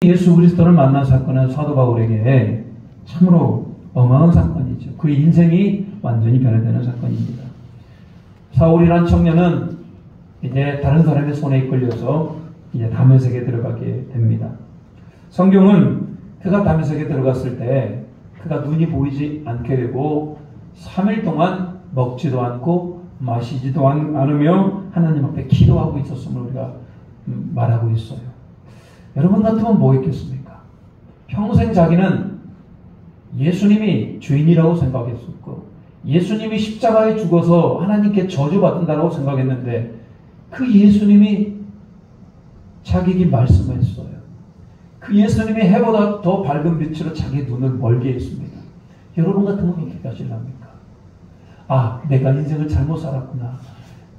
예수 그리스도를 만난 사건은 사도 바울에게 참으로 어마어마한 사건이죠. 그의 인생이 완전히 변화되는 사건입니다. 사울이란 청년은 이제 다른 사람의 손에 이끌려서 이제 다메섹에 들어가게 됩니다. 성경은 그가 다메섹에 들어갔을 때 그가 눈이 보이지 않게 되고 3일 동안 먹지도 않고 마시지도 않으며 하나님 앞에 기도하고 있었음을 우리가 말하고 있어요. 여러분 같으면 뭐 했겠습니까? 평생 자기는 예수님이 주인이라고 생각했었고 예수님이 십자가에 죽어서 하나님께 저주받는다고 생각했는데 그 예수님이 자기에게 말씀했어요. 그 예수님이 해보다 더 밝은 빛으로 자기 눈을 멀게 했습니다. 여러분 같으면 어떻게 하실랍니까? 아, 내가 인생을 잘못 살았구나.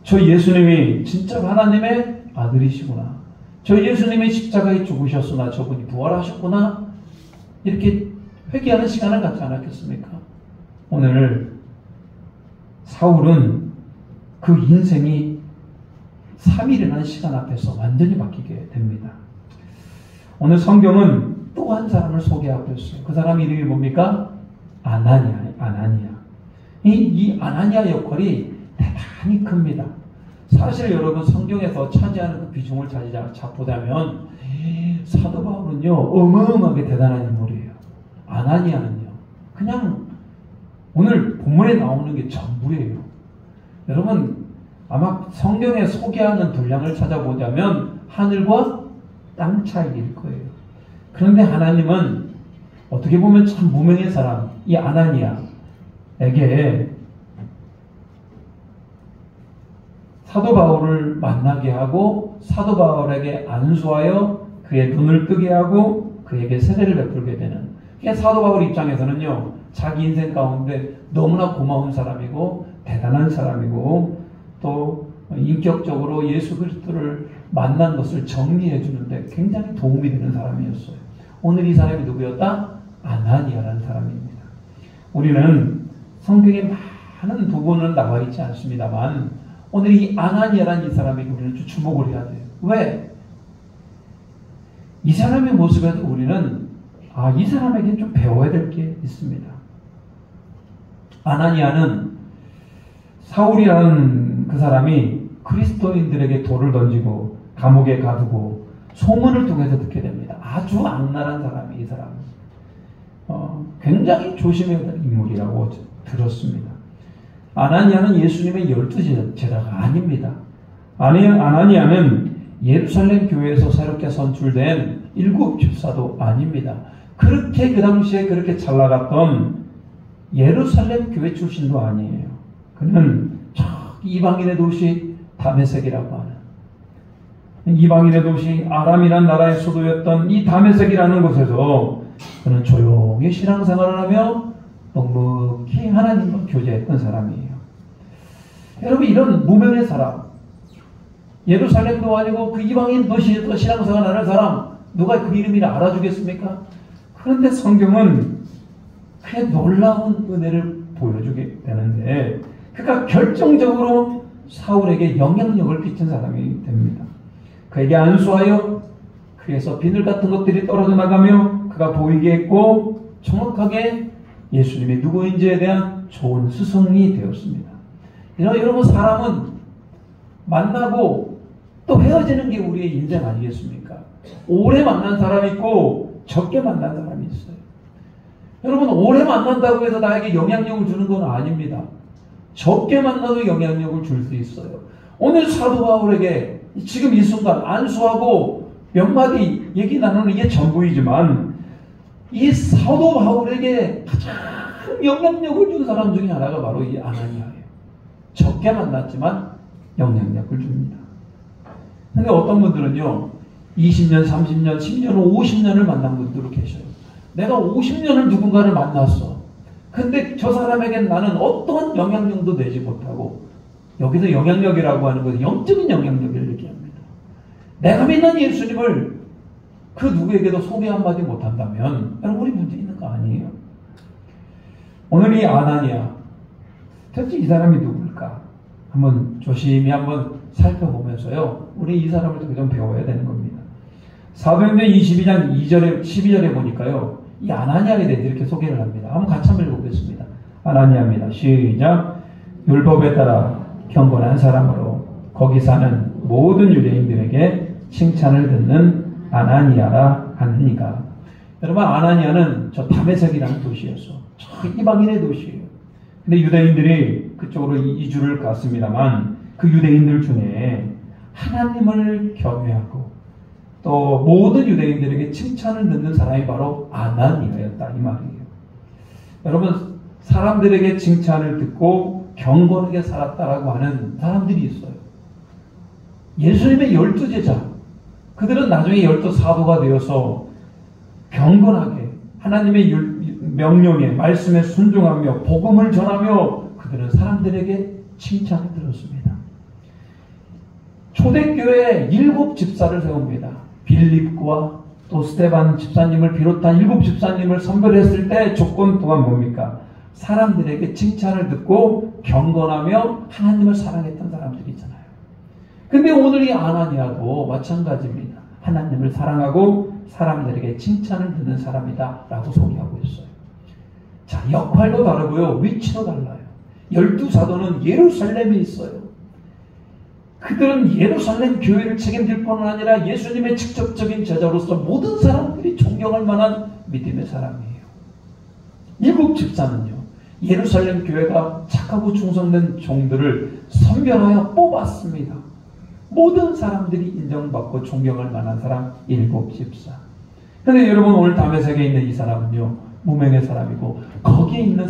저 예수님이 진짜 하나님의 아들이시구나. 저 예수님이 십자가에 죽으셨으나 저분이 부활하셨구나. 이렇게 회개하는 시간을 갖지 않았겠습니까? 오늘 사울은 그 인생이 3일이라는 시간 앞에서 완전히 바뀌게 됩니다. 오늘 성경은 또 한 사람을 소개하고 있어요. 그 사람 이름이 뭡니까? 아나니아. 이 아나니아 역할이 대단히 큽니다. 사실 여러분 성경에서 차지하는 그 비중을 보자면 사도 바울은요 어마어마하게 대단한 인물이에요. 아나니아는요 그냥 오늘 본문에 나오는 게 전부예요. 여러분 아마 성경에 소개하는 분량을 찾아보자면 하늘과 땅 차이일 거예요. 그런데 하나님은 어떻게 보면 참 무명의 사람 이 아나니아에게 사도 바울을 만나게 하고 사도 바울에게 안수하여 그의 눈을 뜨게 하고 그에게 세례를 베풀게 되는 사도 바울 입장에서는요 자기 인생 가운데 너무나 고마운 사람이고 대단한 사람이고 또 인격적으로 예수 그리스도를 만난 것을 정리해 주는데 굉장히 도움이 되는 사람이었어요. 오늘 이 사람이 누구였다? 아나니아라는 사람입니다. 우리는 성경에 많은 부분은 나와 있지 않습니다만 오늘 이 아나니아라는 이 사람에게 우리는 주목을 해야 돼요. 왜? 이 사람의 모습에도 우리는 이 사람에게 좀 배워야 될 게 있습니다. 아나니아는 사울이라는 그 사람이 그리스도인들에게 돌을 던지고 감옥에 가두고 소문을 통해서 듣게 됩니다. 아주 악랄한 사람이 이 사람은 굉장히 조심해야 될 인물이라고 들었습니다. 아나니아는 예수님의 12 제자가 아닙니다. 아나니아는 예루살렘 교회에서 새롭게 선출된 7 집사도 아닙니다. 그렇게 그 당시에 그렇게 잘 나갔던 예루살렘 교회 출신도 아니에요. 그는 이방인의 도시 다메섹이라고 하는 이방인의 도시 아람이라는 나라의 수도였던 이 다메섹이라는 곳에서 그는 조용히 신앙생활을 하며 묵묵히 하나님과 교제했던 사람이에요. 여러분 이런 무명의 사람 예루살렘도 아니고 그 이방인 도시에서 신앙생활하는 사람 누가 그 이름을 알아주겠습니까? 그런데 성경은 그의 놀라운 은혜를 보여주게 되는데 그가 결정적으로 사울에게 영향력을 끼친 사람이 됩니다. 그에게 안수하여 그에서 비늘 같은 것들이 떨어져 나가며 그가 보이게 했고 정확하게 예수님이 누구인지에 대한 좋은 스승이 되었습니다. 여러분 사람은 만나고 또 헤어지는 게 우리의 인생 아니겠습니까? 오래 만난 사람이 있고 적게 만난 사람이 있어요. 여러분 오래 만난다고 해서 나에게 영향력을 주는 건 아닙니다. 적게 만나도 영향력을 줄 수 있어요. 오늘 사도 바울에게 지금 이 순간 안수하고 몇 마디 얘기 나누는 이게 전부이지만 이 사도 바울에게 가장 영향력을 준 사람 중에 하나가 바로 이 아나니아예요. 적게 만났지만 영향력을 줍니다. 근데 어떤 분들은요 20년, 30년, 10년, 50년을 만난 분들도 계셔요. 내가 50년을 누군가를 만났어. 근데 저 사람에겐 나는 어떤 영향력도 내지 못하고 여기서 영향력이라고 하는 것은 영적인 영향력을 얘기합니다. 내가 믿는 예수님을 그 누구에게도 소개 한마디 못한다면 여러분 우리 문제 있는 거 아니에요? 오늘 이 아나니아 도대체 이 사람이 누굴까? 한번 조심히 한번 살펴보면서요 우리 이 사람을 좀 배워야 되는 겁니다. 사도행전 22장 2절에 12절에 보니까요. 이 아나니아에 대해서 이렇게 소개를 합니다. 한번 같이 한번 읽어보겠습니다. 아나니아입니다. 시작. 율법에 따라 경건한 사람으로 거기 사는 모든 유대인들에게 칭찬을 듣는 아나니아라 하느니가. 여러분, 아나니아는 저 다메섹이라는 도시였어. 저 이방인의 도시예요. 근데 유대인들이 그쪽으로 이주를 갔습니다만 그 유대인들 중에 하나님을 경외하고 또 모든 유대인들에게 칭찬을 듣는 사람이 바로 아나니아였다 이 말이에요. 여러분, 사람들에게 칭찬을 듣고 경건하게 살았다라고 하는 사람들이 있어요. 예수님의 12제자, 그들은 나중에 12사도가 되어서 경건하게 하나님의 명령에 말씀에 순종하며 복음을 전하며 그들은 사람들에게 칭찬을 들었습니다. 초대교회에 7 집사를 세웁니다. 빌립과 또 스데반 집사님을 비롯한 7 집사님을 선별했을 때 조건 또한 뭡니까? 사람들에게 칭찬을 듣고 경건하며 하나님을 사랑했던 사람들이잖아요. 근데 오늘 이 아나니아도 마찬가지입니다. 하나님을 사랑하고 사람들에게 칭찬을 듣는 사람이다 라고 소개하고 있어요. 자, 역할도 다르고요. 위치도 달라요. 12사도는 예루살렘에 있어요. 그들은 예루살렘 교회를 책임질 뿐만 아니라 예수님의 직접적인 제자로서 모든 사람들이 존경할 만한 믿음의 사람이에요. 7 집사는요. 예루살렘 교회가 착하고 충성된 종들을 선별하여 뽑았습니다. 모든 사람들이 인정받고 존경할 만한 사람 7 집사. 그런데 여러분, 오늘 다메섹에 있는 이 사람은요. 무명의 사람이고 거기에 있는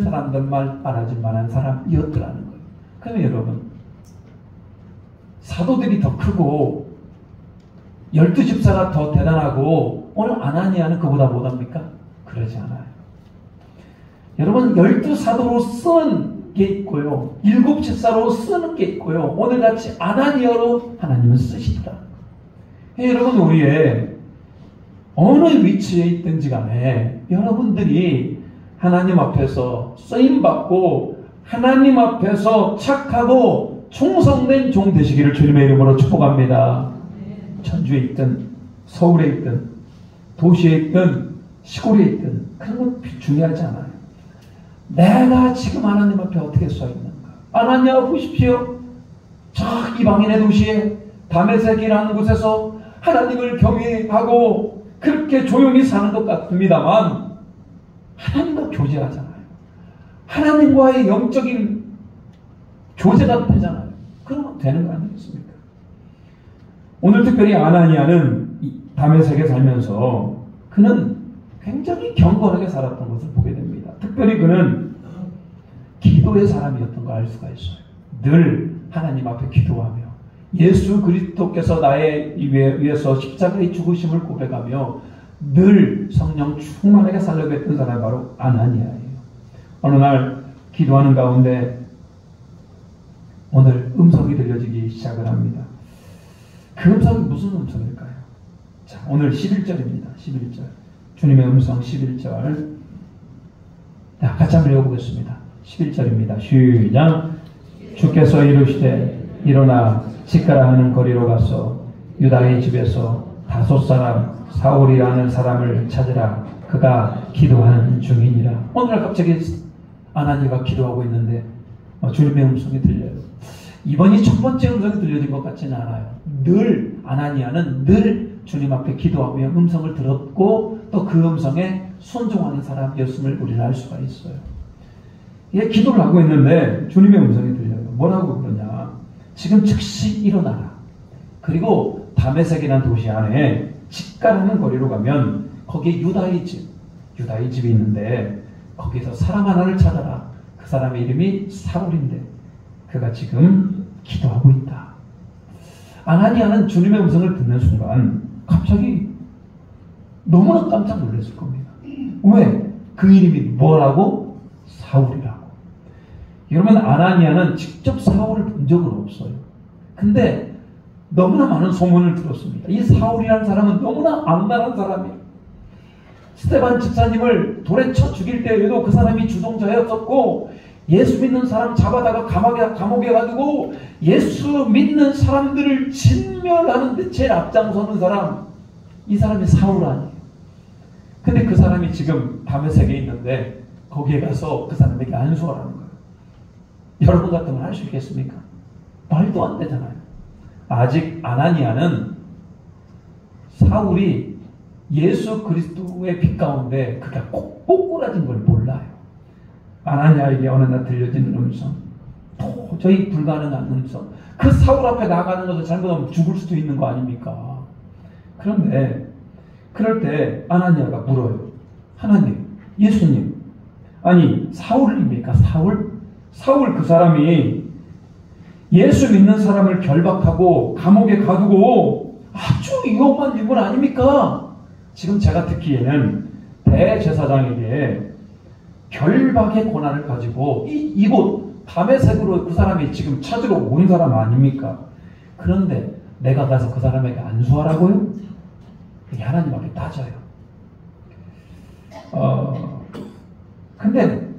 사람들만 알아줄 만한 사람이었더라는 거예요. 그러면 여러분, 사도들이 더 크고 12 집사가 더 대단하고 오늘 아나니아는 그보다 못합니까? 그러지 않아요. 여러분, 12사도로 쓰는 게 있고요. 7 집사로 쓰는 게 있고요. 오늘같이 아나니아로 하나님은 쓰시더라. 여러분, 우리의 어느 위치에 있든지 간에 여러분들이 하나님 앞에서 쓰임받고 하나님 앞에서 착하고 충성된 종 되시기를 주님의 이름으로 축복합니다. 천주에 있든 서울에 있든 도시에 있든 시골에 있든 그런 건 중요하지 않아요. 내가 지금 하나님 앞에 어떻게 서 있는가. 아나니아 보십시오. 저 이방인의 도시에 다메섹이라는 곳에서 하나님을 경외하고 그렇게 조용히 사는 것 같습니다만 하나님과 교제하잖아요. 하나님과의 영적인 교제가 되잖아요. 그러면 되는 거 아니겠습니까? 오늘 특별히 아나니아는 다메섹에 살면서 그는 굉장히 경건하게 살았던 것을 보게 됩니다. 특별히 그는 기도의 사람이었던 걸 알 수가 있어요. 늘 하나님 앞에 기도하며 예수 그리스도께서 나의 위해서 십자가의 죽으심을 고백하며 늘 성령 충만하게 살려고 했던 사람이 바로 아나니아예요. 어느 날 기도하는 가운데 오늘 음성이 들려지기 시작을 합니다. 그 음성이 무슨 음성일까요? 자, 오늘 11절입니다. 11절. 주님의 음성 11절. 자, 같이 한번 읽어보겠습니다. 11절입니다. 시작. 주께서 이르시되 일어나 직가라 하는 거리로 가서 유다의 집에서 다섯 사람 사울이라는 사람을 찾으라. 그가 기도하는 중이니라. 오늘 갑자기 아나니아가 기도하고 있는데 주님의 음성이 들려요. 이번이 첫 번째 음성이 들려진 것 같지는 않아요. 늘 아나니아는 늘 주님 앞에 기도하며 음성을 들었고 또 그 음성에 순종하는 사람이었음을 우리는 알 수가 있어요. 예, 기도를 하고 있는데 주님의 음성이 들려요. 뭐라고 그러냐. 지금 즉시 일어나라. 그리고 다메섹이라는 도시 안에 직가라는 거리로 가면 거기에 유다의 집이 있는데 거기서 사람 하나를 찾아라. 그 사람의 이름이 사울인데 그가 지금 기도하고 있다. 아나니아는 주님의 음성을 듣는 순간 갑자기 너무나 깜짝 놀랐을 겁니다. 왜? 그 이름이 뭐라고? 사울이라고. 여러분, 아나니아는 직접 사울을 본 적은 없어요. 근데 너무나 많은 소문을 들었습니다. 이 사울이라는 사람은 너무나 악랄한 사람이에요. 스데반 집사님을 돌에 쳐 죽일 때에도 그 사람이 주동자였었고 예수 믿는 사람 잡아다가 감옥에 가두고 예수 믿는 사람들을 진멸하는데 제일 앞장서는 사람, 이 사람이 사울 아니에요. 근데 그 사람이 지금 다메섹에 있는데 거기에 가서 그 사람에게 안수하라는 거예요. 여러분 같으면 할 수 있겠습니까? 말도 안 되잖아요. 아직 아나니아는 사울이 예수 그리스도의 빛 가운데 그가 꼭 꼬꾸라진 걸 몰라요. 아나니아에게 어느 날 들려지는 음성, 도저히 불가능한 음성. 그 사울 앞에 나가는 것을 잘못하면 죽을 수도 있는 거 아닙니까? 그런데 그럴 때 아나니아가 물어요. 하나님, 예수님, 아니 사울입니까? 사울 그 사람이 예수 믿는 사람을 결박하고 감옥에 가두고 아주 위험한 인물 아닙니까? 지금 제가 듣기에는 대제사장에게 결박의 권한을 가지고 이곳 다메섹으로 그 사람이 지금 찾으러 온 사람 아닙니까? 그런데 내가 가서 그 사람에게 안수하라고요? 이게 하나님 앞에 따져요. 근데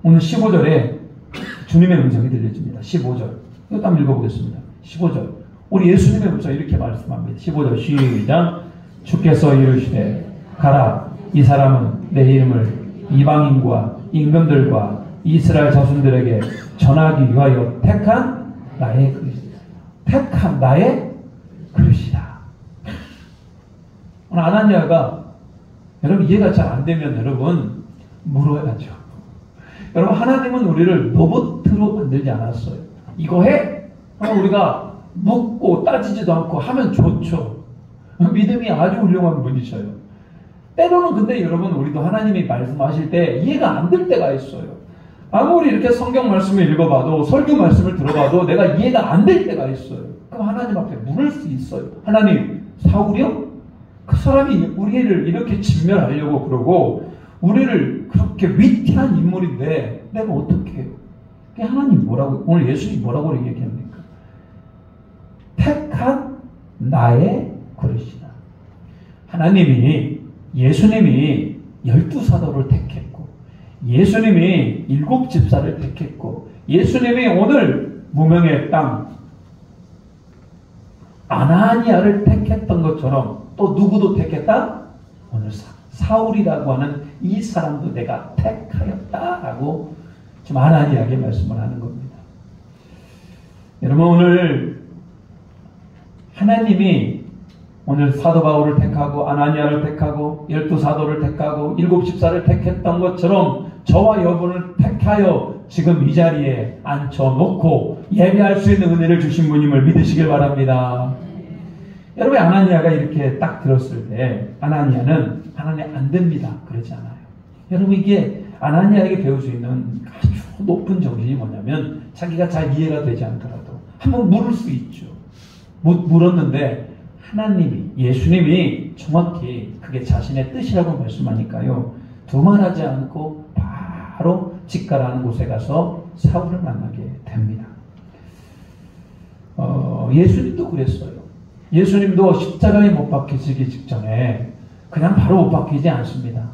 오늘 15절에 주님의 음성이 들려집니다. 15절. 이거 한번 읽어보겠습니다. 15절. 우리 예수님의 음성이 이렇게 말씀합니다. 15절 시작. 주께서 이르시되 가라. 이 사람은 내 이름을 이방인과 임금들과 이스라엘 자손들에게 전하기 위하여 택한 나의 그릇이다. 택한 나의 그릇이다. 오늘 아나니아가 여러분 이해가 잘 안 되면 여러분 물어야죠. 여러분 하나님은 우리를 로봇으로 만들지 않았어요. 이거 해? 그럼 우리가 묻고 따지지도 않고 하면 좋죠. 믿음이 아주 훌륭한 분이셔요. 때로는 근데 여러분 우리도 하나님이 말씀하실 때 이해가 안 될 때가 있어요. 아무리 이렇게 성경 말씀을 읽어봐도 설교 말씀을 들어봐도 내가 이해가 안 될 때가 있어요. 그럼 하나님 앞에 물을 수 있어요. 하나님, 사울이요? 그 사람이 우리를 이렇게 진멸하려고 그러고 우리를 그렇게 위태한 인물인데 내가 어떻게 해요? 하나님 뭐라고, 오늘 예수님 뭐라고 얘기합니까? 택한 나의 그릇이다. 하나님이, 예수님이 12사도를 택했고 예수님이 7집사를 택했고 예수님이 오늘 무명의 땅 아나니아를 택했던 것처럼 또 누구도 택했다? 오늘 사울이라고 하는 이 사람도 내가 택하였다라고 지금 아나니아에게 말씀을 하는 겁니다. 여러분 오늘 하나님이 오늘 사도 바울을 택하고 아나니아를 택하고 12사도를 택하고 7집사를 택했던 것처럼 저와 여러분을 택하여 지금 이 자리에 앉혀놓고 예배할 수 있는 은혜를 주신 분임을 믿으시길 바랍니다. 여러분 아나니아가 이렇게 딱 들었을 때 아나니아는 하나님 안 됩니다. 그러지 않아요. 여러분 이게 아나니아에게 배울 수 있는 아주 높은 정신이 뭐냐면 자기가 잘 이해가 되지 않더라도 한번 물을 수 있죠. 물었는데 하나님이 예수님이 정확히 그게 자신의 뜻이라고 말씀하니까요. 두말하지 않고 바로 직가라는 곳에 가서 사울을 만나게 됩니다. 예수님도 그랬어요. 예수님도 십자가에 못 박히시기 직전에 그냥 바로 못 박히지 않습니다.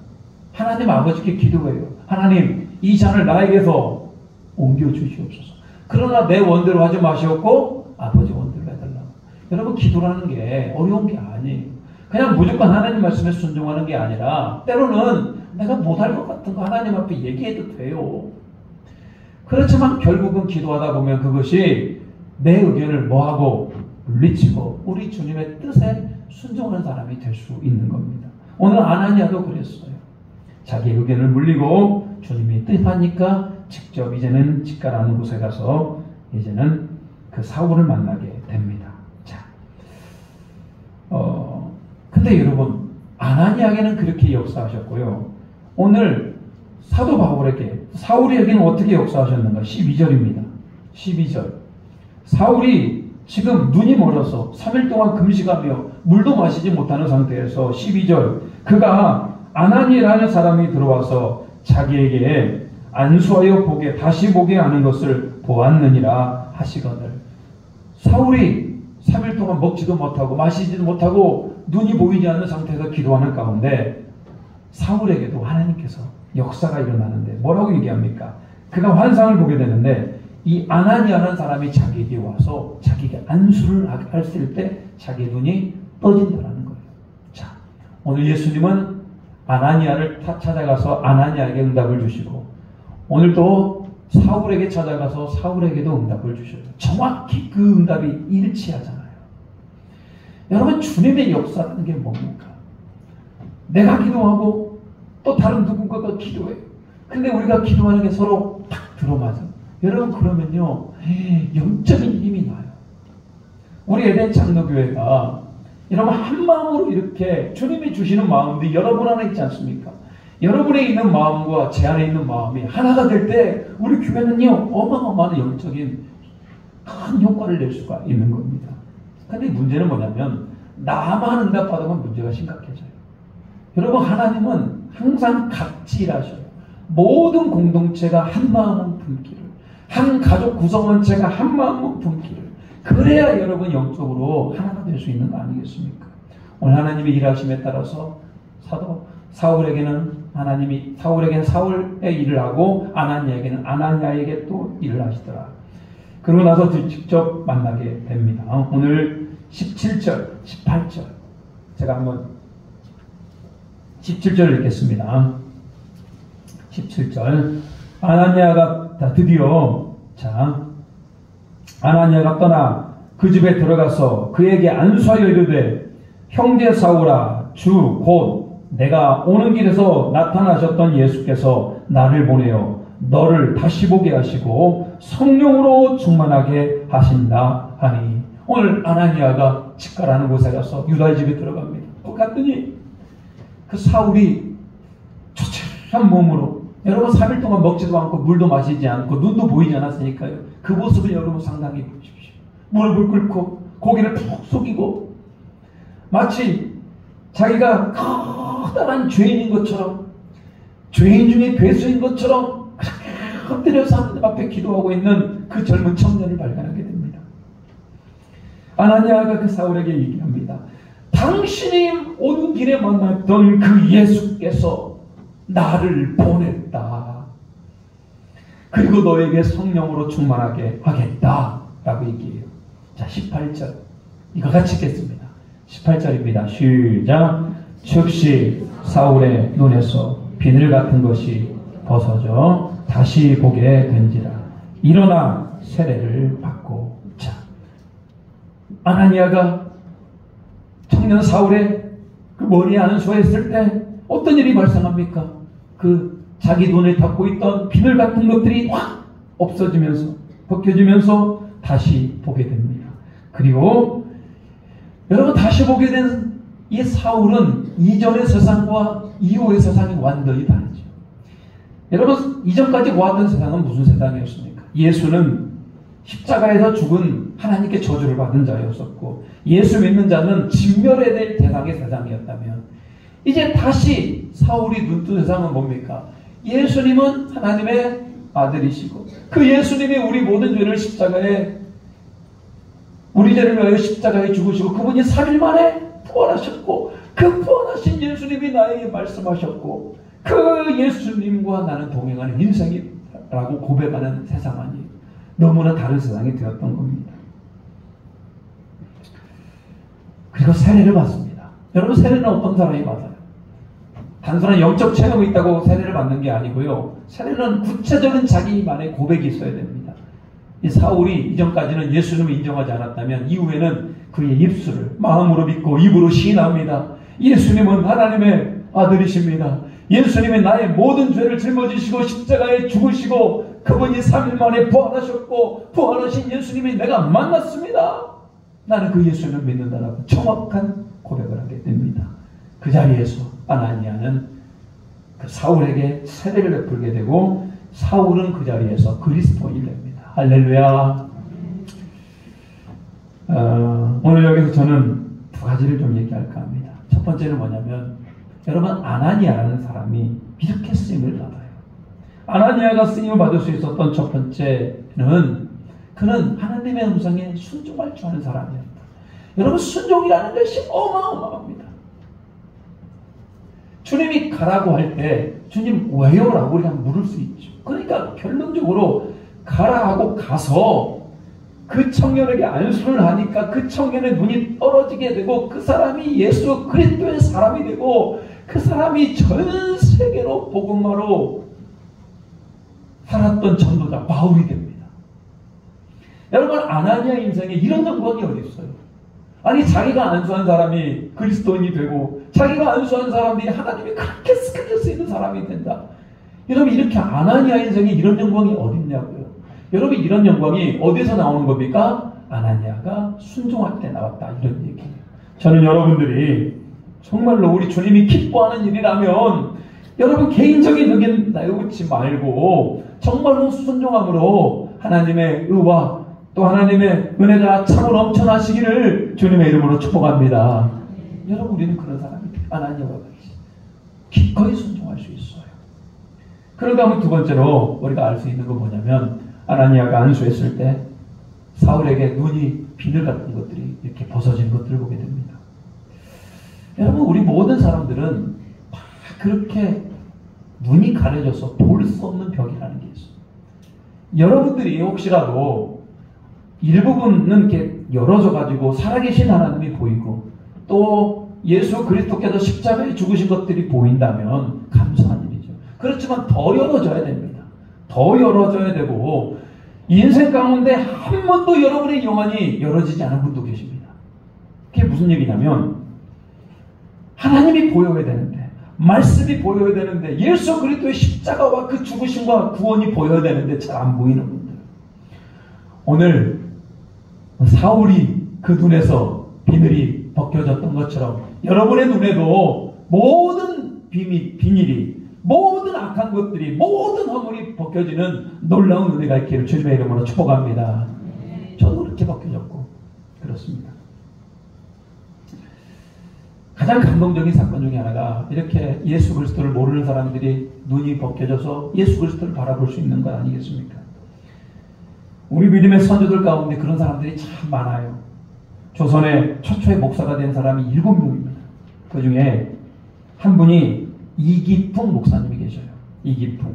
하나님 아버지께 기도해요. 하나님 이 잔을 나에게서 옮겨주시옵소서. 그러나 내 원대로 하지 마시옵고 아버지 원대로 해달라고. 여러분 기도라는 게 어려운 게 아니에요. 그냥 무조건 하나님 말씀에 순종하는 게 아니라 때로는 내가 못할 것 같은 거 하나님 앞에 얘기해도 돼요. 그렇지만 결국은 기도하다 보면 그것이 내 의견을 뭐하고 물리치고 우리 주님의 뜻에 순종하는 사람이 될 수 있는 겁니다. 오늘 아나니아도 그랬어요. 자기 의견을 물리고 주님이 뜻하니까 직접 이제는 직가라는 곳에 가서 이제는 그 사울을 만나게 됩니다. 자, 근데 여러분 아나니아에게는 그렇게 역사하셨고요. 오늘 사도 바울에게 사울에게는 어떻게 역사하셨는가? 12절입니다. 12절. 사울이 지금 눈이 멀어서 3일 동안 금식하며 물도 마시지 못하는 상태에서 12절 그가 아나니라는 사람이 들어와서 자기에게 안수하여 보게 다시 보게 하는 것을 보았느니라 하시거늘. 사울이 3일 동안 먹지도 못하고 마시지도 못하고 눈이 보이지 않는 상태에서 기도하는 가운데 사울에게도 하나님께서 역사가 일어나는데 뭐라고 얘기합니까? 그가 환상을 보게 되는데 이 아나니아라는 사람이 자기에게 와서 자기에게 안수를 했을 때 자기 눈이 떠진다라는 거예요. 자, 오늘 예수님은 아나니아를 찾아가서 아나니아에게 응답을 주시고 오늘도 사울에게 찾아가서 사울에게도 응답을 주셔요. 정확히 그 응답이 일치하잖아요. 여러분, 주님의 역사라는 게 뭡니까? 내가 기도하고 또 다른 누군가가 기도해요. 근데 우리가 기도하는 게 서로 탁 들어맞아. 여러분, 그러면요 영적인 힘이 나요. 우리 에덴 장로교회가 여러분 한 마음으로 이렇게 주님이 주시는 마음들이 여러분 안에 있지 않습니까? 여러분에 있는 마음과 제 안에 있는 마음이 하나가 될 때 우리 교회는요 어마어마한 영적인 큰 효과를 낼 수가 있는 겁니다. 근데 문제는 뭐냐면 나만 응답받으면 문제가 심각해져요. 여러분, 하나님은 항상 같이 일하셔요. 모든 공동체가 한 마음을 품기를, 한 가족 구성원체가 한 마음을 품기를, 그래야 여러분 영적으로 하나가 될 수 있는 거 아니겠습니까? 오늘 하나님의 일하심에 따라서 사도 사울에게는 사울의 일을 하고 아나니아에게는 아나니아에게 또 일을 하시더라. 그러고 나서 직접 만나게 됩니다. 오늘 17절, 18절 제가 한번 17절을 읽겠습니다. 17절 아나니아가 드디어 아나니아가 떠나 그 집에 들어가서 그에게 안수하여 이르되 형제 사울아, 주 곧 내가 오는 길에서 나타나셨던 예수께서 나를 보내어 너를 다시 보게 하시고 성령으로 충만하게 하신다 하니. 오늘 아나니아가 직가라는 곳에 가서 유다의 집에 들어갑니다. 갔더니 그 사울이 초췌한 몸으로, 여러분 3일 동안 먹지도 않고 물도 마시지 않고 눈도 보이지 않았으니까요. 그 모습을 여러분 상당히 보십시오. 무릎을 꿇고 고개를 푹 숙이고 마치 자기가 커다란 죄인인 것처럼, 죄인 중에 괴수인 것처럼 엎드려서 하나님 앞에 기도하고 있는 그 젊은 청년을 발견하게 됩니다. 아나니아가 그 사울에게 얘기합니다. 당신이 오는 길에 만났던 그 예수께서 나를 보냈다. 그리고 너에게 성령으로 충만하게 하겠다 라고 얘기해요. 자, 18절 이거 같이 읽겠습니다. 18절입니다. 시작. 즉시 사울의 눈에서 비늘 같은 것이 벗어져 다시 보게 된지라. 일어나 세례를 받고. 자, 아나니아가 청년 사울의 그 머리에 안수했을 때 어떤 일이 발생합니까? 그 자기 눈을 닫고 있던 비늘 같은 것들이 확 없어지면서 벗겨지면서 다시 보게 됩니다. 그리고 여러분, 다시 보게 된 이 사울은 이전의 세상과 이후의 세상이 완전히 다르죠. 여러분, 이전까지 보았던 세상은 무슨 세상이었습니까? 예수는 십자가에서 죽은 하나님께 저주를 받은 자였었고 예수 믿는 자는 진멸해야 될 대상의 세상이었다면, 이제 다시 사울이 눈뜬 세상은 뭡니까? 예수님은 하나님의 아들이시고 그 예수님이 우리 모든 죄를 십자가에, 우리 죄를 위하여 십자가에 죽으시고 그분이 3일 만에 부활하셨고 그 부활하신 예수님이 나에게 말씀하셨고 그 예수님과 나는 동행하는 인생이라고 고백하는 세상 아니에요. 너무나 다른 세상이 되었던 겁니다. 그리고 세례를 받습니다. 여러분, 세례는 어떤 사람이 받아요? 단순한 영적 체험이 있다고 세례를 받는 게 아니고요. 세례는 구체적인 자기만의 고백이 있어야 됩니다. 이 사울이 이전까지는 예수님을 인정하지 않았다면 이후에는 그의 입술을 마음으로 믿고 입으로 시인합니다. 예수님은 하나님의 아들이십니다. 예수님이 나의 모든 죄를 짊어지시고 십자가에 죽으시고 그분이 3일 만에 부활하셨고 부활하신 예수님이 내가 만났습니다. 나는 그 예수님을 믿는다라고 정확한 고백을 하게 됩니다. 그 자리에서 아나니아는 그 사울에게 세례를 베풀게 되고 사울은 그 자리에서 그리스도인이 됩니다. 할렐루야. 오늘 여기서 저는 두 가지를 좀 얘기할까 합니다. 첫 번째는 뭐냐면, 여러분, 아나니아라는 사람이 이렇게 쓰임을 받아요. 아나니아가 쓰임을 받을 수 있었던 첫 번째는 그는 하나님의 음성에 순종할 줄 아는 사람이었다. 여러분, 순종이라는 것이 어마어마합니다. 주님이 가라고 할 때 주님 왜요? 라고 우리가 물을 수 있죠. 그러니까 결론적으로 가라 하고 가서 그 청년에게 안수를 하니까 그 청년의 눈이 떨어지게 되고 그 사람이 예수 그리스도의 사람이 되고 그 사람이 전 세계로 복음화로 살았던 전도자 바울이 됩니다. 여러분, 아나니아 인생에 이런 영광이 어디 있어요? 아니, 자기가 안수한 사람이 그리스도인이 되고 자기가 안수한 사람들이 하나님이 그렇게 스케줄 수 있는 사람이 된다. 여러분, 이렇게 아나니아 인생에 이런 영광이 어디 있냐고요. 여러분, 이런 영광이 어디서 나오는 겁니까? 아나니아가 순종할 때 나왔다, 이런 얘기예요. 저는 여러분들이 정말로 우리 주님이 기뻐하는 일이라면 여러분 개인적인 의견 내놓지 말고 정말로 순종함으로 하나님의 의와 또 하나님의 은혜가 참으로 넘쳐나시기를 주님의 이름으로 축복합니다. 여러분, 우리는 그런 사람이 아나니아와 같이 기꺼이 순종할 수 있어요. 그런가 하면 두 번째로 우리가 알 수 있는 건 뭐냐면, 아나니아가 안수했을 때 사울에게 눈이 비늘 같은 것들이 이렇게 벗어지는 것들을 보게 됩니다. 여러분, 우리 모든 사람들은 다 그렇게 눈이 가려져서 볼 수 없는 벽이라는 게 있어요. 여러분들이 혹시라도 일부분은 이렇게 열어져가지고 살아계신 하나님이 보이고 또 예수 그리스도께서 십자가에 죽으신 것들이 보인다면 감사한 일이죠. 그렇지만 더 열어져야 됩니다. 더 열어져야 되고, 인생 가운데 한 번도 여러분의 영안이 열어지지 않은 분도 계십니다. 그게 무슨 얘기냐면, 하나님이 보여야 되는데, 말씀이 보여야 되는데, 예수 그리스도의 십자가와 그 죽으심과 구원이 보여야 되는데 잘 안 보이는 분들. 오늘 사울이 그 눈에서 비늘이 벗겨졌던 것처럼 여러분의 눈에도 모든 비밀이, 모든 악한 것들이, 모든 허물이 벗겨지는 놀라운 은혜가 있기를 주님의 이름으로 축복합니다. 저도 그렇게 벗겨졌고 그렇습니다. 가장 감동적인 사건 중에 하나가 이렇게 예수 그리스도를 모르는 사람들이 눈이 벗겨져서 예수 그리스도를 바라볼 수 있는 것 아니겠습니까? 우리 믿음의 선조들 가운데 그런 사람들이 참 많아요. 조선의 최초의 목사가 된 사람이 7명입니다. 그 중에 한 분이 이기풍 목사님이 계셔요. 이기풍.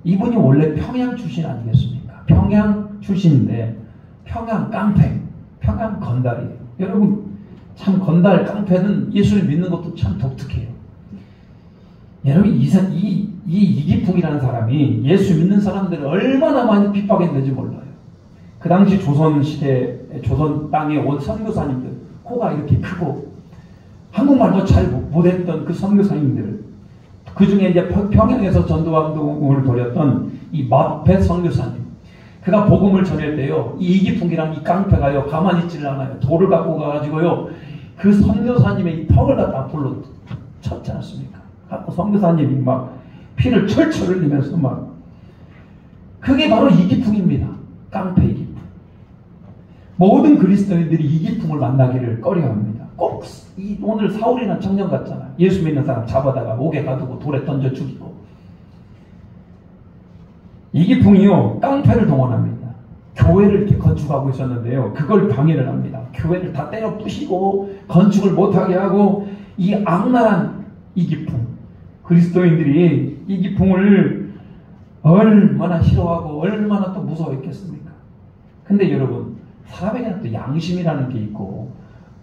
이분이 원래 평양 출신 아니겠습니까? 평양 출신인데 평양 깡패, 평양 건달이에요. 여러분, 참 건달 깡패는 예수를 믿는 것도 참 독특해요. 여러분, 이 이기풍이라는 사람이 예수 믿는 사람들을 얼마나 많이 핍박했는지 몰라요. 그 당시 조선 시대, 조선 땅에 온 선교사님들, 코가 이렇게 크고 한국말도 잘 못했던 그 선교사님들, 그 중에 이제 평양에서 전도활동을 벌였던 이 마페 선교사님, 그가 복음을 전할 때요, 이 이기풍이랑 이 깡패가요 가만히 있지를 않아요. 돌을 갖고 가가지고요 그 선교사님의 이 턱을 갖다 앞으로 쳤지 않습니까? 갖고 선교사님이 막 피를 철철 흘리면서 막, 그게 바로 이기풍입니다. 깡패 이기풍. 모든 그리스도인들이 이기풍을 만나기를 꺼려합니다. 꼭 오늘 사울이나 청년 같잖아. 예수 믿는 사람 잡아다가 목에 가두고 돌에 던져 죽이고. 이기풍이요 깡패를 동원합니다. 교회를 이렇게 건축하고 있었는데요, 그걸 방해를 합니다. 교회를 다 때려 부시고 건축을 못하게 하고, 이 악랄한 이기풍, 그리스도인들이 이기풍을 얼마나 싫어하고 얼마나 또 무서워했겠습니까? 근데 여러분, 사람에게는 또 양심이라는 게 있고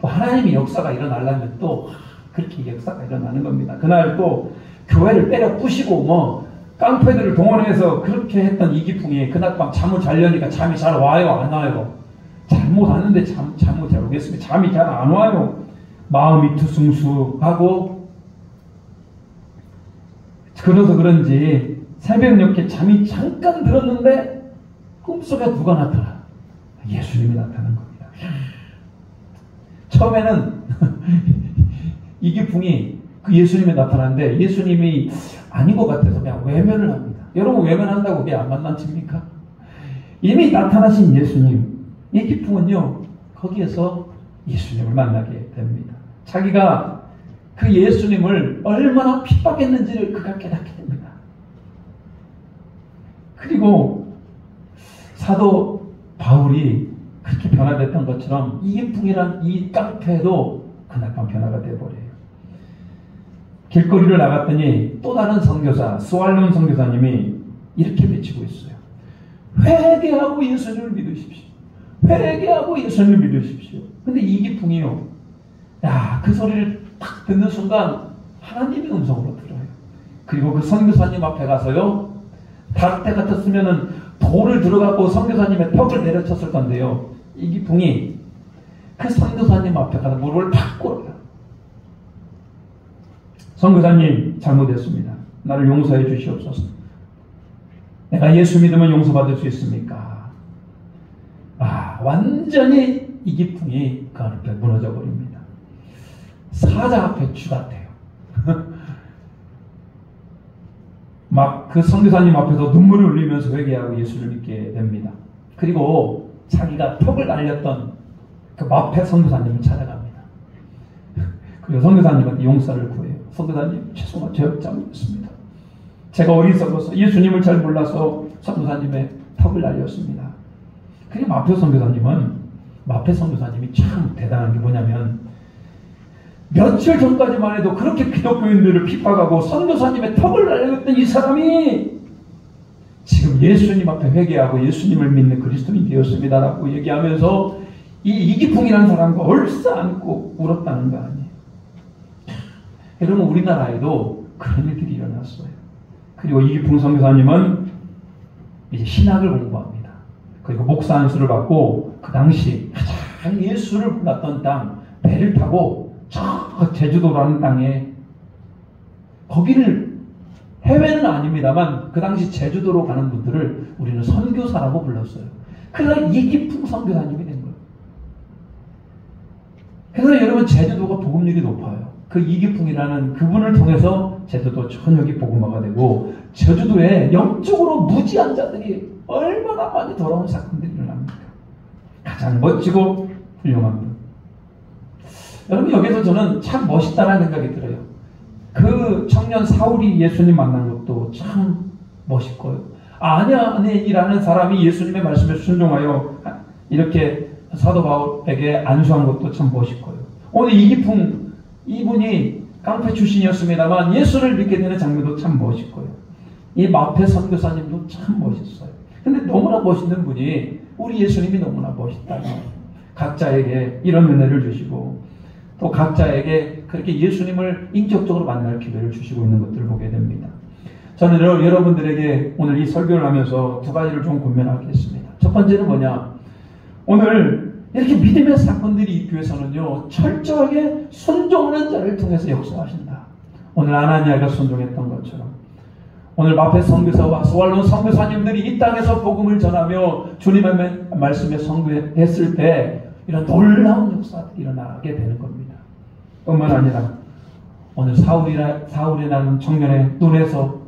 또 하나님의 역사가 일어나려면 또 그렇게 역사가 일어나는 겁니다. 그날 또 교회를 때려 부시고 뭐 깡패들을 동원해서 그렇게 했던 이기풍이 그날 밤 잠을 자려니까 잠이 잘 와요, 안 와요? 잘못 왔는데 잠못 잘 오겠습니까? 잠이 잘 안 와요. 마음이 두숭숭하고, 그래서 그런지 새벽녘에 잠이 잠깐 들었는데 꿈속에 누가 나타나? 예수님이 나타난 겁니다. 처음에는 이기풍이 그 예수님이 나타났는데 예수님이 아닌 것 같아서 그냥 외면을 합니다. 여러분, 외면한다고 왜 안 만나십니까? 이미 나타나신 예수님, 이기풍은요 거기에서 예수님을 만나게 됩니다. 자기가 그 예수님을 얼마나 핍박했는지를 그가 깨닫게 됩니다. 그리고 사도 바울이 그렇게 변화됐던 것처럼 이기풍이란 이 깡패도 그날 밤 변화가 되어버려요. 길거리를 나갔더니 또 다른 선교사, 스왈론 선교사님이 이렇게 외치고 있어요. 회개하고 예수님을 믿으십시오. 회개하고 예수님을 믿으십시오. 근데 이기풍이요. 야, 그 소리를 딱 듣는 순간 하나님의 음성으로 들어요. 그리고 그 선교사님 앞에 가서요. 다른 때 같았으면은 돌을 들어갖고 선교사님의 턱을 내려쳤을 건데요. 이기풍이 그 선교사님 앞에 가서 무릎을 팍 꿇어요. 선교사님, 잘못했습니다. 나를 용서해 주시옵소서. 내가 예수 믿으면 용서받을 수 있습니까? 완전히 이기풍이 그 앞에 무너져 버립니다. 사자 앞에 쥐 같아요. 막 그 선교사님 앞에서 눈물을 흘리면서 회개하고 예수를 믿게 됩니다. 그리고 자기가 턱을 날렸던 그 마페 선교사님을 찾아갑니다. 그리고 선교사님한테 용서를 구해요. 선교사님, 죄송합니다. 제가 잘못했습니다. 제가 어리석어서 예수님을 잘 몰라서 선교사님의 턱을 날렸습니다. 그리고 마페 선교사님이 참 대단한 게 뭐냐면 며칠 전까지만 해도 그렇게 기독교인들을 핍박하고 선교사님의 턱을 날렸던 이 사람이 지금 예수님 앞에 회개하고 예수님을 믿는 그리스도인이 되었습니다라고 얘기하면서 이 이기풍이라는 사람과 얼싸안고 울었다는 거 아니에요. 여러분, 우리나라에도 그런 일들이 일어났어요. 그리고 이기풍 선교사님은 이제 신학을 공부합니다. 그리고 목사 안수를 받고 그 당시 가장 예수를 몰랐던 땅 배를 타고 저 제주도라는 땅에, 거기를 해외는 아닙니다만 그 당시 제주도로 가는 분들을 우리는 선교사라고 불렀어요. 그래서 이기풍 선교사님이 된 거예요. 그래서 여러분, 제주도가 복음률이 높아요. 그 이기풍이라는 그분을 통해서 제주도 전역이 복음화가 되고 제주도에 영적으로 무지한 자들이 얼마나 많이 돌아온 사건들이 일어납니까? 가장 멋지고 훌륭한 분. 여러분, 여기서 저는 참 멋있다는 생각이 들어요. 그 청년 사울이 예수님 만난 것도 참 멋있고요. 아냐니라는 사람이 예수님의 말씀에 순종하여 이렇게 사도 바울에게 안수한 것도 참 멋있고요. 오늘 이기풍, 이분이 깡패 출신이었습니다만 예수를 믿게 되는 장면도 참 멋있고요. 이 마페 선교사님도 참 멋있어요. 근데 너무나 멋있는 분이 우리 예수님이 너무나 멋있다. 각자에게 이런 은혜를 주시고 또 각자에게 그렇게 예수님을 인격적으로 만날 기회를 주시고 있는 것들을 보게 됩니다. 저는 여러분들에게 오늘 이 설교를 하면서 두 가지를 좀 고민하겠습니다. 첫 번째는 뭐냐? 오늘 이렇게 믿음의 사건들이 이 교회에서는요, 철저하게 순종하는 자를 통해서 역사하신다. 오늘 아나니아가 순종했던 것처럼 오늘 마페 선교사와 스왈론 선교사님들이 이 땅에서 복음을 전하며 주님의 말씀에 선교했을 때 이런 놀라운 역사들이 일어나게 되는 겁니다. 뿐만 아니라 오늘 사울이라는 청년의 눈에서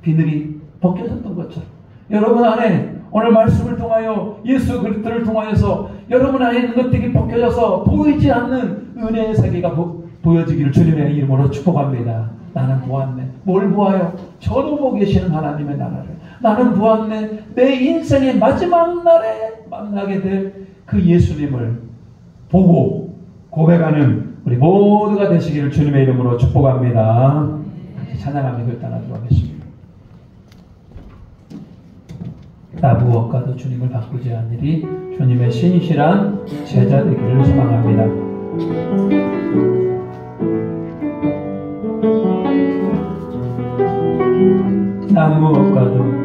비늘이 벗겨졌던 것처럼 여러분 안에 오늘 말씀을 통하여 예수 그리스도를 통하여서 여러분 안에 있는 것들이 벗겨져서 보이지 않는 은혜의 세계가 보여지기를 주님의 이름으로 축복합니다. 나는 보았네. 뭘 보아요? 저도 보고 계시는 하나님의 나라를. 나는 보았네. 내 인생의 마지막 날에 만나게 될 그 예수님을 보고 고백하는 우리 모두가 되시기를 주님의 이름으로 축복합니다. 같이 찬양하며 결단하도록 하겠습니다. 나 무엇과도 주님을 바꾸지 않으리. 주님의 신실한 제자 되기를 소망합니다. 나 무엇과도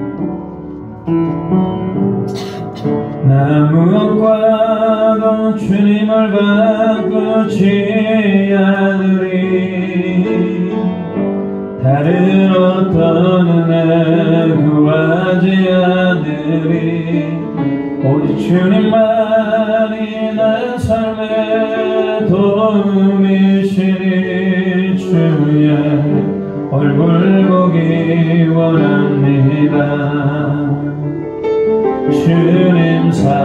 주님을 바꾸지 않으리. 다른 어떤 은혜 구하지 않으리. 오직 주님만이 내 삶의 도움이시니 주의 얼굴 보기 원합니다. 주님 사랑해요.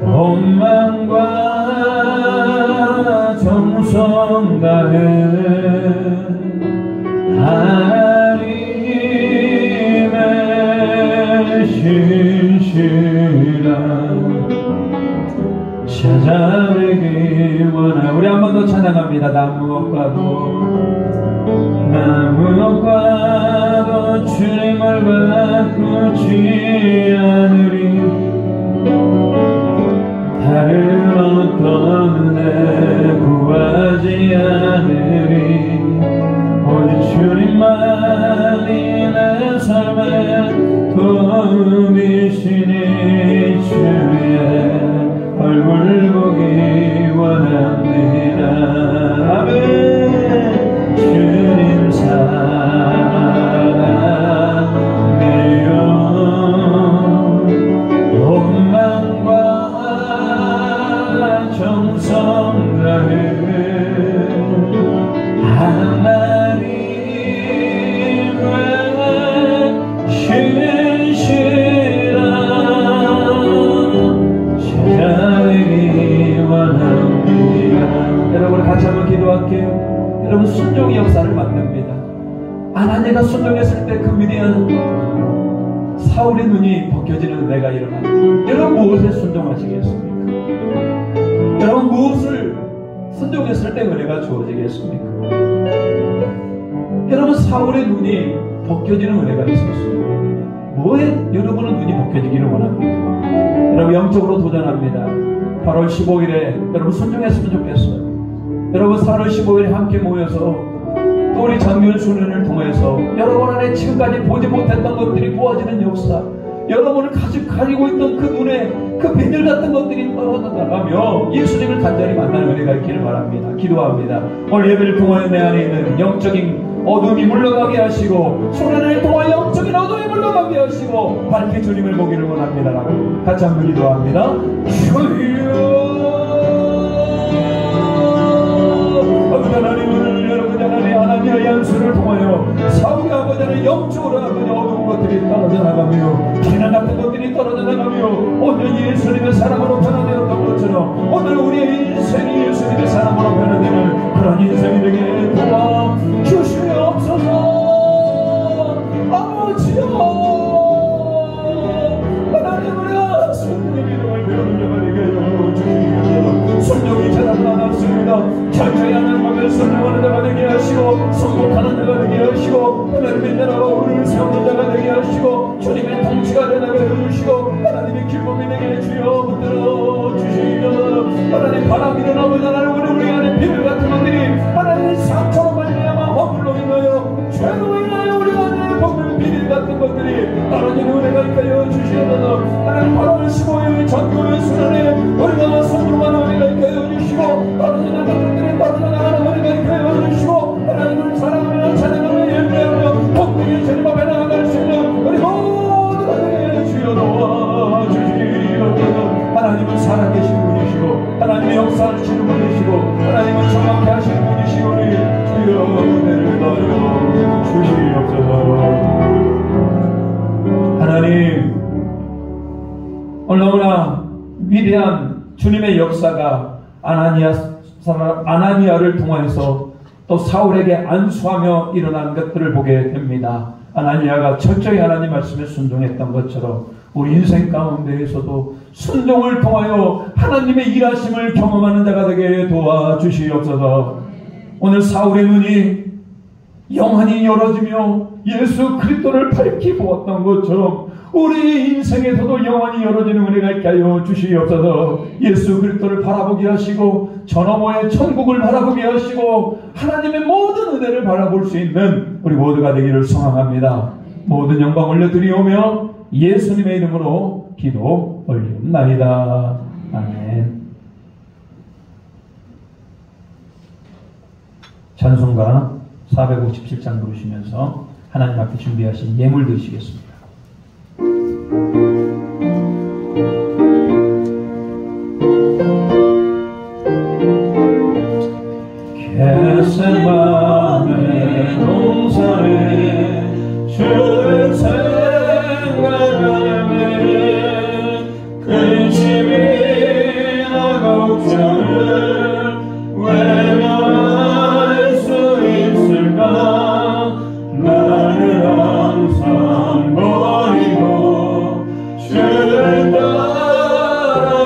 온 마음과 정성 다해 하나님의 신실한 찾아뵈기 원하. 우리 한 번 더 찬양합니다. 나 무엇과도 주님을 바꾸지 않으리. 다른 어떤 은혜 구하지 않으리. 오직 주님만이 내 삶의 도움이시니 주의 얼굴 보기 원합니다. 아멘. 주님 사랑해요. 원망과 정성 다해 하나님의 신실한 찾아뵈기 원합니다. 여러분 같이 한번 기도할게요. 여러분 순종의 역사를 만듭니다. 아나니아가 순종했을 때 그 미디안 사울의 눈이 벗겨지는 은혜가 일어납니다. 여러분 무엇에 순종하시겠습니까? 여러분 무엇을 순종했을 때 은혜가 주어지겠습니까? 여러분 사울의 눈이 벗겨지는 은혜가 있었어요. 뭐에 여러분은 눈이 벗겨지기를 원합니다. 여러분 영적으로 도전합니다. 8월 15일에 여러분 순종했으면 좋겠어요. 여러분 8월 15일에 함께 모여서 또 우리 장면 수련을 통해서 여러분 안에 지금까지 보지 못했던 것들이 보아지는 역사, 여러분을 가지고 있던 그 눈에 그 비늘 같은 것들이 떨어져 나가며 예수님을 간절히 만나는 은혜가 있기를 바랍니다. 기도합니다. 오늘 예배를 통하여 내 안에 있는 영적인 어둠이 물러가게 하시고 수련을 통하여 영적인 어둠이 물러가게 하시고 밝게 주님을 보기를 원합니다. 라고 같이 한번 기도합니다. 주여 아버지 하나님을 여러분 안에 하나님의 연수를 통하여 사울의 아버지는 영적으로 아버지 어두운 것들이 떨어져 나가며 비난 같은 것들이 떨어져 나가며 오늘 예수님의 사랑으로 변화되었던 것처럼 오늘 우리의 인생이 예수님의 사랑으로 변화되는 그런 인생이 되게 도와 주시옵소서. 아버지여 하나님을 순종의 이름을 배우는 자가 되게 하여 주시옵소서. 순종이 제대로 나눴습니다. 철저히 하나님을 순종하는 자가 되게 하시고 성공하는 자가 되게 하시고 하나님의 나라와 우리를 세우는 자가 되게 하시고 주님의 통치가 되게 해주시고 하나님의 기쁨이 되게 주여 붙들어 주시며 하나님 바람 일어나고 하나님 우리 안에 비밀 같은 것들이 하나님 상처로 말미암아 허물로 인하여 죄로 인하여 우리 안에 범을 비밀 같은 것들이 떨어지는 은혜가 있게 주시옵소서. 하나님 8월 15일 전교회 수련회 우리가 성공하는 은혜가 있게 주시고 떨어지는 것들이 떨어져 나가는 은혜가 있게 주시고 하나님을 사랑하며 찬양하며 예배하며 복되게 주님 앞에 나아갈 수 있는 우리 모두가 주여 도와주시옵소서. 하나님은 살아계신 분이시고 하나님의 역사하시는 분이시고 하나님은 정확히 하시는 분이시오니 주여 은혜를 더하여 주시옵소서. 하나님 오늘 너무나 위대한 주님의 역사가 아나니아를 통해서 또 사울에게 안수하며 일어난 것들을 보게 됩니다. 아나니아가 철저히 하나님 말씀에 순종했던 것처럼 우리 인생 가운데에서도 순종을 통하여 하나님의 일하심을 경험하는 자가 되게 도와주시옵소서. 오늘 사울의 눈이 영원히 열어지며 예수 그리스도를 밝히 보았던 것처럼 우리 인생에서도 영원히 열어지는 은혜가 있게 하여 주시옵소서. 예수 그리스도를 바라보게 하시고 저 너머의 천국을 바라보게 하시고 하나님의 모든 은혜를 바라볼 수 있는 우리 모두가 되기를 소망합니다. 모든 영광 올려드리오며 예수님의 이름으로 기도 올리옵나이다. 아멘. 찬송가 457장 부르시면서 하나님 앞에 준비하신 예물 드리시겠습니다. 겟세마네 동산에 주를 생각하네 근심이나 걱정을 외면할 수 있을까. 나를 항상 버리고 주를 따라가리라.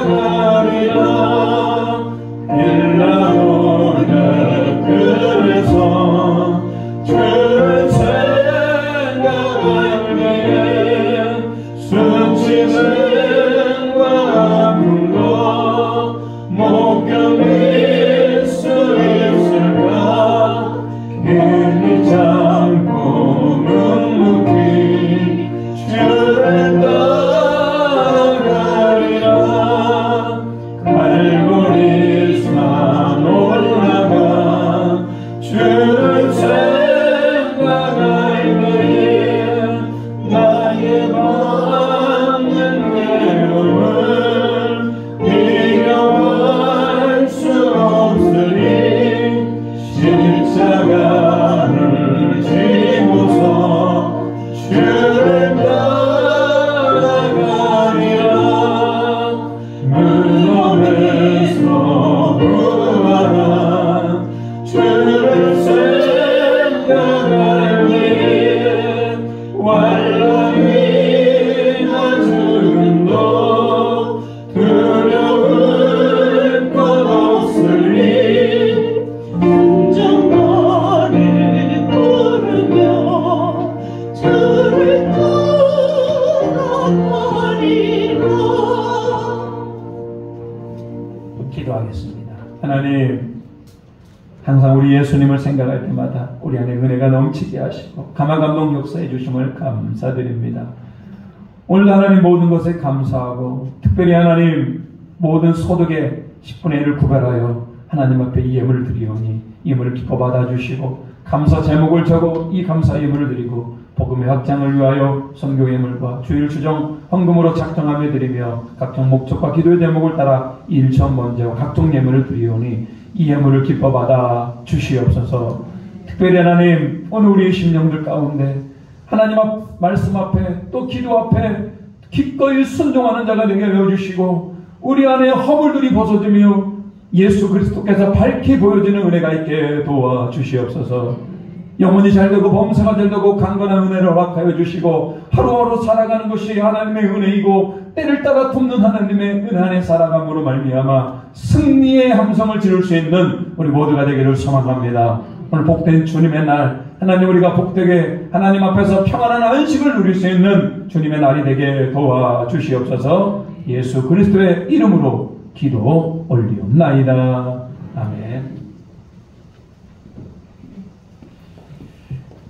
기도하겠습니다. 하나님, 항상 우리 예수님을 생각할 때마다 우리 안에 은혜가 넘치게 하시고 감화감동 역사해 주심을 감사드립니다. 오늘 하나님 모든 것에 감사하고 특별히 하나님 모든 소득의 10분의 1을 구별하여 하나님 앞에 이 예물을 드리오니 이 예물을 기뻐 받아주시고 감사 제목을 적어 이 감사 예물을 드리고 복음의 확장을 위하여 선교 예물과 주일 주정 헌금으로 작정하며 드리며 각종 목적과 기도의 대목을 따라 일천 번제와 각종 예물을 드리오니 이 예물을 기뻐 받아 주시옵소서. 특별히 하나님 오늘 우리의 심령들 가운데 하나님 앞 말씀 앞에 또 기도 앞에 기꺼이 순종하는 자가 되게 하여 주시고 우리 안에 허물들이 벗어지며 예수 그리스도께서 밝게 보여지는 은혜가 있게 도와 주시옵소서. 영혼이 잘되고 범사가 잘되고 강건한 은혜를 허락하여 주시고 하루하루 살아가는 것이 하나님의 은혜이고 때를 따라 돕는 하나님의 은혜 안에 살아감으로 말미암아 승리의 함성을 지를 수 있는 우리 모두가 되기를 소망합니다. 오늘 복된 주님의 날 하나님 우리가 복되게 하나님 앞에서 평안한 안식을 누릴 수 있는 주님의 날이 되게 도와주시옵소서. 예수 그리스도의 이름으로 기도 올리옵나이다. 아멘.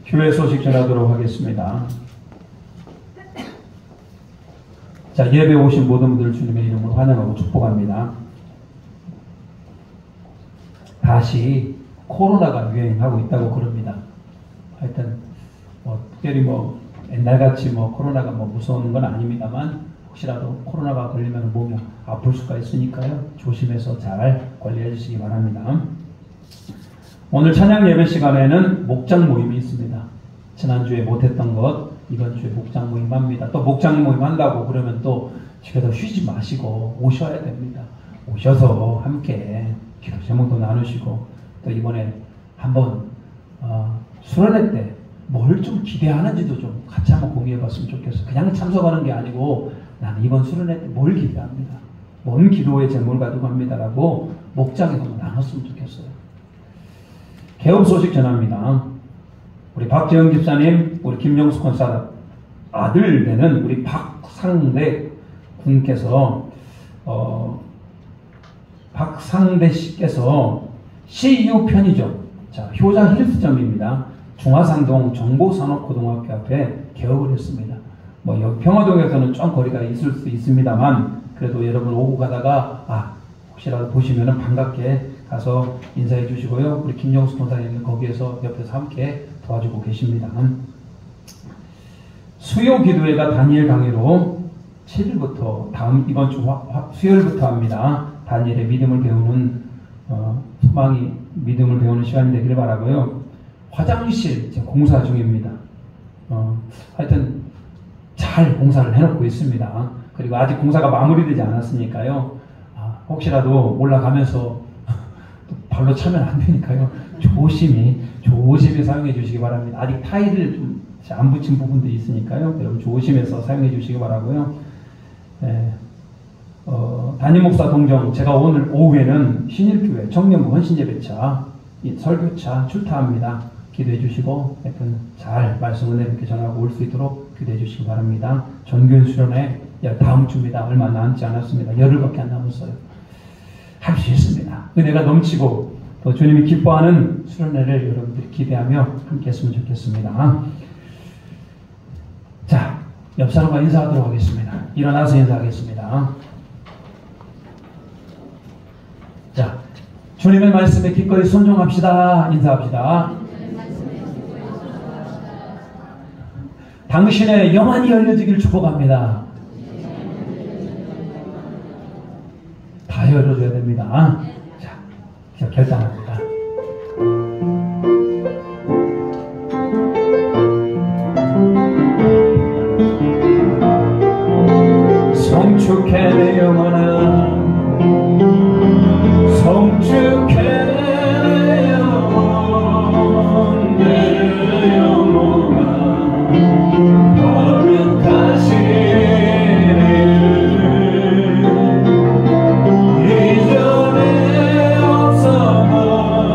교회 소식 전하도록 하겠습니다. 자, 예배 오신 모든 분들 주님의 이름으로 환영하고 축복합니다. 다시 코로나가 유행하고 있다고 그럽니다. 하여튼 특별히 옛날같이 코로나가 무서운 건 아닙니다만 혹시라도 코로나가 걸리면 몸이 아플 수가 있으니까요. 조심해서 잘 관리해 주시기 바랍니다. 오늘 찬양 예배 시간에는 목장 모임이 있습니다. 지난주에 못했던 것 이번 주에 목장 모임 합니다. 또 목장 모임 한다고 그러면 또 집에서 쉬지 마시고 오셔야 됩니다. 오셔서 함께 기도 제목도 나누시고 또 이번에 한번 수련회 때 뭘 좀 기대하는지도 좀 같이 한번 공유해 봤으면 좋겠어요. 그냥 참석하는 게 아니고 나는 이번 수련회 때 뭘 기대합니다. 뭔 기도의 제목을 가지고 합니다라고 목장에서 나눴으면 좋겠어요. 개업 소식 전합니다. 우리 박재영 집사님, 우리 김영수 권사 아들 되는 우리 박상대 군께서 박상대 씨께서 CU 편의점, 자 효자 힐스점입니다. 중화상동 정보산업고등학교 앞에 개업을 했습니다. 여기 평화동에서는 좀 거리가 있을 수 있습니다만 그래도 여러분 오고 가다가 혹시라도 보시면은 반갑게 가서 인사해 주시고요. 우리 김영수 권사님은 거기에서 옆에서 함께 도와주고 계십니다. 수요 기도회가 다니엘 강의로 7일부터 이번 주 수요일부터 합니다. 다니엘의 믿음을 배우는 소망이 믿음을 배우는 시간이 되기를 바라고요. 화장실 공사 중입니다. 하여튼 잘 공사를 해놓고 있습니다. 그리고 아직 공사가 마무리되지 않았으니까요. 혹시라도 올라가면서 발로 차면 안 되니까요. 조심히 사용해 주시기 바랍니다. 아직 타일을 좀 안 붙인 부분도 있으니까요. 여러분 조심해서 사용해 주시기 바라고요. 담임 목사 동정, 제가 오늘 오후에는 신일교회 청년부 헌신예배차 설교차 출타합니다. 기도해 주시고 하여튼 잘 말씀 은혜롭게 전하고 올 수 있도록 기도해 주시기 바랍니다. 전교인 수련회 다음 주입니다. 얼마 남지 않았습니다. 열흘밖에 안 남았어요. 할 수 있습니다. 은혜가 넘치고 또 주님이 기뻐하는 수련회를 여러분들이 기대하며 함께 했으면 좋겠습니다. 자, 옆 사람과 인사하도록 하겠습니다. 일어나서 인사하겠습니다. 자, 주님의 말씀에 기꺼이 순종합시다. 인사합시다. 당신의 영안이 열려지길 축복합니다. 다 열어줘야 됩니다. 자, 결단합니다. 성축해 내 영혼아, 성축해 내 영혼, 내 영혼아, 거룩하신 이전에 없었던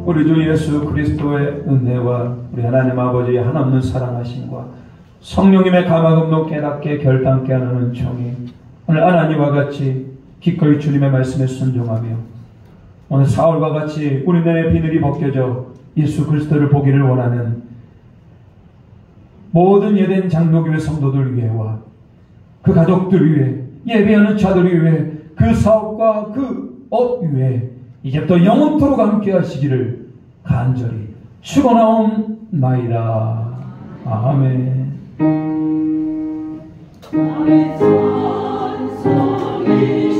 우리 주 예수 그리스도의 은혜와 우리 하나님 아버지의 한없는 사랑하심과 성령님의 감화금도 깨닫게 결단케 하는 은총이 오늘 하나님과 같이 기꺼이 주님의 말씀에 순종하며 오늘 사울과 같이 우리 눈에 비늘이 벗겨져 예수 그리스도를 보기를 원하는 모든 예된 장로교회 성도들 위해와 그 가족들 위해 예배하는 자들 위해 그 사업과 그 업 위해 이제부터 영원토록 함께 하시기를 간절히 축원하옵나이다. 아멘. 나의 찬송이